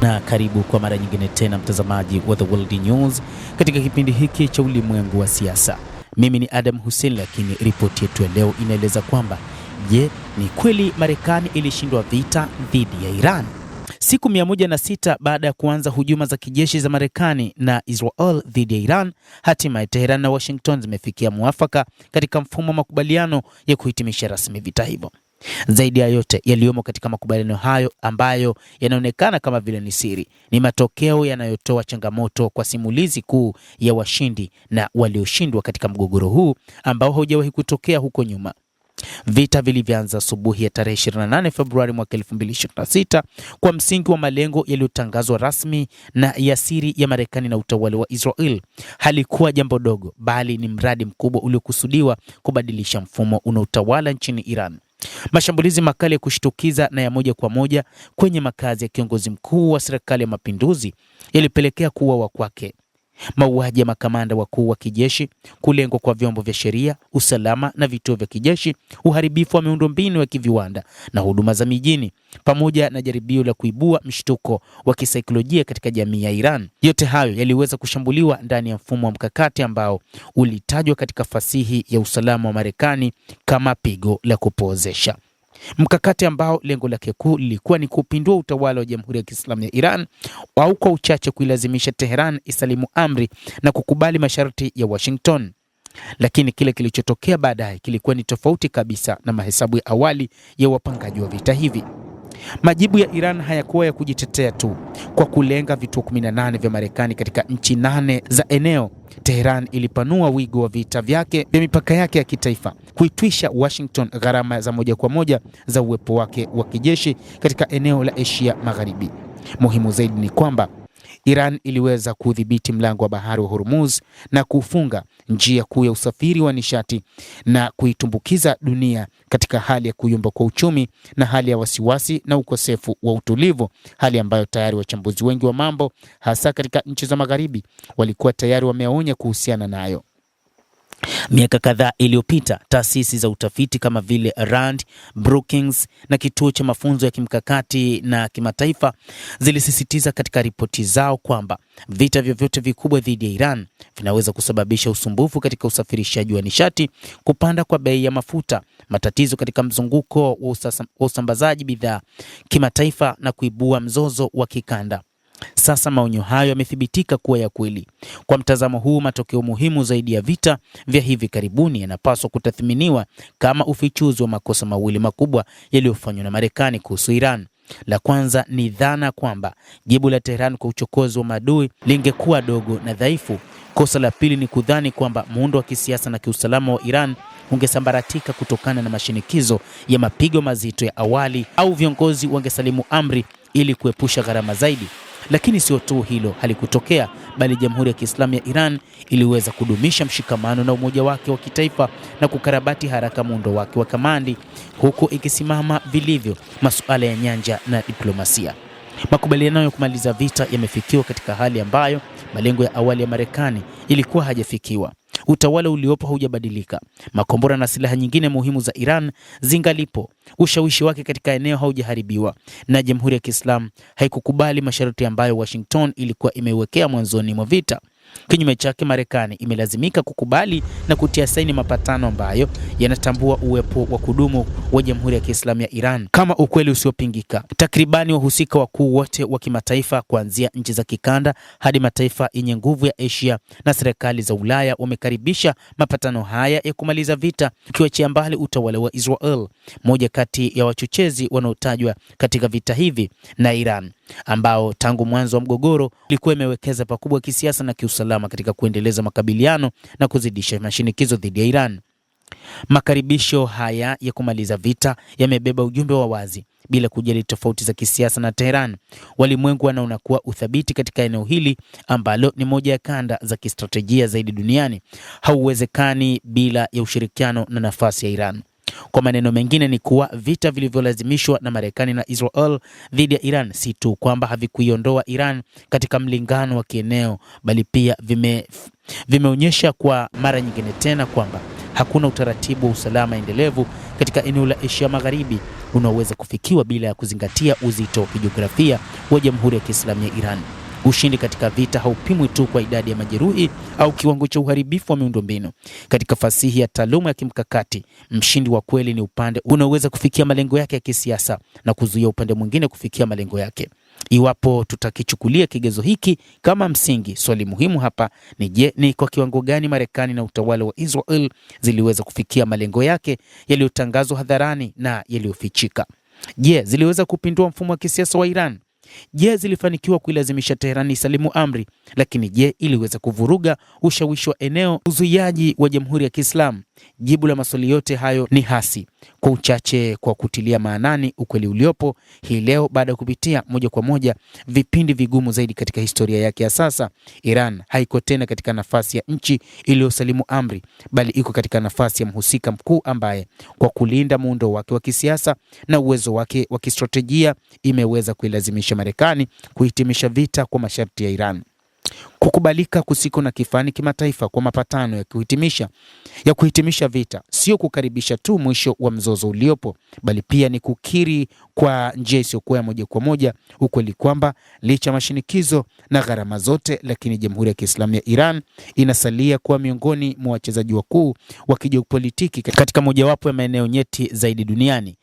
Na karibu kwa mara nyingine tena mtazamaji wa The World News katika kipindi hiki cha ulimwengu wa siasa. Mimi ni Adam Hussein, lakini ripoti yetu ya leo inaeleza kwamba je, ni kweli Marekani ilishindwa vita dhidi ya Iran? Siku 106 baada ya kuanza hujuma za kijeshi za Marekani na Israel dhidi ya Iran, hatimaye Tehran na Washington zimefikia muafaka katika mfumo wa makubaliano ya kuhitimisha rasmi vita hivyo. Zaidi ya yote yaliyomo katika makubaliano hayo ambayo yanaonekana kama vile ni siri, ni matokeo yanayotoa changamoto kwa simulizi kuu ya washindi na walioshindwa katika mgogoro huu ambao haujawahi kutokea huko nyuma. Vita vilivyoanza asubuhi ya tarehe 28 Februari mwaka 2026 kwa msingi wa malengo yaliyotangazwa rasmi na ya siri ya Marekani na utawala wa Israel. Halikuwa jambo dogo, bali ni mradi mkubwa uliokusudiwa kubadilisha mfumo unaotawala nchini Iran. Mashambulizi makali ya kushtukiza na ya moja kwa moja kwenye makazi ya kiongozi mkuu wa serikali ya mapinduzi yalipelekea kuuawa kwake, mauaji ya makamanda wakuu wa kijeshi, kulengwa kwa vyombo vya sheria, usalama na vituo vya kijeshi, uharibifu wa miundombinu ya kiviwanda na huduma za mijini, pamoja na jaribio la kuibua mshtuko wa kisaikolojia katika jamii ya Iran. Yote hayo yaliweza kushambuliwa ndani ya mfumo wa mkakati ambao ulitajwa katika fasihi ya usalama wa Marekani kama pigo la kupozesha. Mkakati ambao lengo lake kuu lilikuwa ni kupindua utawala wa Jamhuri ya Kiislamu ya Iran au kwa uchache kuilazimisha Tehran isalimu amri na kukubali masharti ya Washington. Lakini kile kilichotokea baadaye kilikuwa ni tofauti kabisa na mahesabu ya awali ya wapangaji wa vita hivi. Majibu ya Iran hayakuwa ya kujitetea tu. Kwa kulenga vituo 18 vya Marekani katika nchi 8 za eneo, Tehran ilipanua wigo wa vita vyake vya mipaka yake ya kitaifa, kuitwisha Washington gharama za moja kwa moja za uwepo wake wa kijeshi katika eneo la Asia Magharibi. Muhimu zaidi ni kwamba Iran iliweza kudhibiti mlango wa bahari wa Hormuz na kufunga njia kuu ya usafiri wa nishati na kuitumbukiza dunia katika hali ya kuyumba kwa uchumi na hali ya wasiwasi na ukosefu wa utulivu, hali ambayo tayari wachambuzi wengi wa mambo hasa katika nchi za Magharibi walikuwa tayari wameonya kuhusiana nayo. Miaka kadhaa iliyopita, taasisi za utafiti kama vile Rand, Brookings na kituo cha mafunzo ya kimkakati na kimataifa zilisisitiza katika ripoti zao kwamba vita vyovyote vikubwa dhidi ya Iran vinaweza kusababisha usumbufu katika usafirishaji wa nishati, kupanda kwa bei ya mafuta, matatizo katika mzunguko wa usambazaji bidhaa kimataifa na kuibua mzozo wa kikanda. Sasa maonyo hayo yamethibitika kuwa ya kweli. Kwa mtazamo huu, matokeo muhimu zaidi ya vita vya hivi karibuni yanapaswa kutathminiwa kama ufichuzi wa makosa mawili makubwa yaliyofanywa na Marekani kuhusu Iran. La kwanza ni dhana kwamba jibu la Tehran kwa uchokozi wa maadui lingekuwa dogo na dhaifu. Kosa la pili ni kudhani kwamba muundo wa kisiasa na kiusalama wa Iran ungesambaratika kutokana na mashinikizo ya mapigo mazito ya awali au viongozi wangesalimu amri ili kuepusha gharama zaidi. Lakini sio tu hilo halikutokea, bali Jamhuri ya Kiislamu ya Iran iliweza kudumisha mshikamano na umoja wake wa kitaifa na kukarabati haraka muundo wake wa kamandi, huku ikisimama vilivyo masuala ya nyanja na diplomasia. Makubaliano ya kumaliza vita yamefikiwa katika hali ambayo malengo ya awali ya Marekani ilikuwa hajafikiwa. Utawala uliopo haujabadilika. Makombora na silaha nyingine muhimu za Iran zingalipo. Ushawishi wake katika eneo haujaharibiwa, na Jamhuri ya Kiislamu haikukubali masharti ambayo Washington ilikuwa imewekea mwanzoni mwa vita. Kinyume chake, Marekani imelazimika kukubali na kutia saini mapatano ambayo yanatambua uwepo wa kudumu wa Jamhuri ya Kiislamu ya Iran kama ukweli usiopingika. Takribani wahusika wakuu wote wa kimataifa, kuanzia nchi za kikanda hadi mataifa yenye nguvu ya Asia na serikali za Ulaya, wamekaribisha mapatano haya ya kumaliza vita, ukiachia mbali utawala wa Israel, moja kati ya wachochezi wanaotajwa katika vita hivi, na Iran ambao tangu mwanzo wa mgogoro ilikuwa imewekeza pakubwa kisiasa na kiusalama katika kuendeleza makabiliano na kuzidisha mashinikizo dhidi ya Iran. Makaribisho haya ya kumaliza vita yamebeba ujumbe wa wazi. Bila kujali tofauti za kisiasa na Tehran, walimwengu wanaona kuwa uthabiti katika eneo hili ambalo ni moja ya kanda za kistratejia zaidi duniani hauwezekani bila ya ushirikiano na nafasi ya Iran. Kwa maneno mengine ni kuwa vita vilivyolazimishwa na Marekani na Israel dhidi ya Iran si tu kwamba havikuiondoa Iran katika mlingano wa kieneo, bali pia vimeonyesha kwa mara nyingine tena kwamba hakuna utaratibu wa usalama endelevu katika eneo la Asia Magharibi unaoweza kufikiwa bila ya kuzingatia uzito wa kijiografia wa Jamhuri ya Kiislamu ya Iran. Ushindi katika vita haupimwi tu kwa idadi ya majeruhi au kiwango cha uharibifu wa miundombinu. Katika fasihi ya taaluma ya kimkakati, mshindi wa kweli ni upande unaoweza kufikia malengo yake ya kisiasa na kuzuia upande mwingine kufikia malengo yake. Iwapo tutakichukulia kigezo hiki kama msingi, swali muhimu hapa ni je, ni kwa kiwango gani Marekani na utawala wa Israel ziliweza kufikia malengo yake yaliyotangazwa hadharani na yaliyofichika? Je, ziliweza kupindua mfumo wa kisiasa wa Iran? Je, zilifanikiwa kuilazimisha Tehran isalimu amri? Lakini je, iliweza kuvuruga ushawishi wa eneo, uzuiaji wa Jamhuri ya Kiislamu? Jibu la maswali yote hayo ni hasi. Kwa uchache, kwa kutilia maanani ukweli uliopo hii leo, baada ya kupitia moja kwa moja vipindi vigumu zaidi katika historia yake ya sasa, Iran haiko tena katika nafasi ya nchi iliyosalimu amri, bali iko katika nafasi ya mhusika mkuu ambaye kwa kulinda muundo wake wa kisiasa na uwezo wake wa kistratejia imeweza kuilazimisha Marekani kuhitimisha vita kwa masharti ya Iran. Kukubalika kusiko na kifani kimataifa kwa mapatano ya kuhitimisha vita sio kukaribisha tu mwisho wa mzozo uliopo, bali pia ni kukiri kwa njia isiyokuwa ya moja kwa moja ukweli kwamba licha mashinikizo na gharama zote, lakini Jamhuri ya Kiislamu ya Iran inasalia kuwa miongoni mwa wachezaji wakuu wa kijiopolitiki katika mojawapo ya maeneo nyeti zaidi duniani.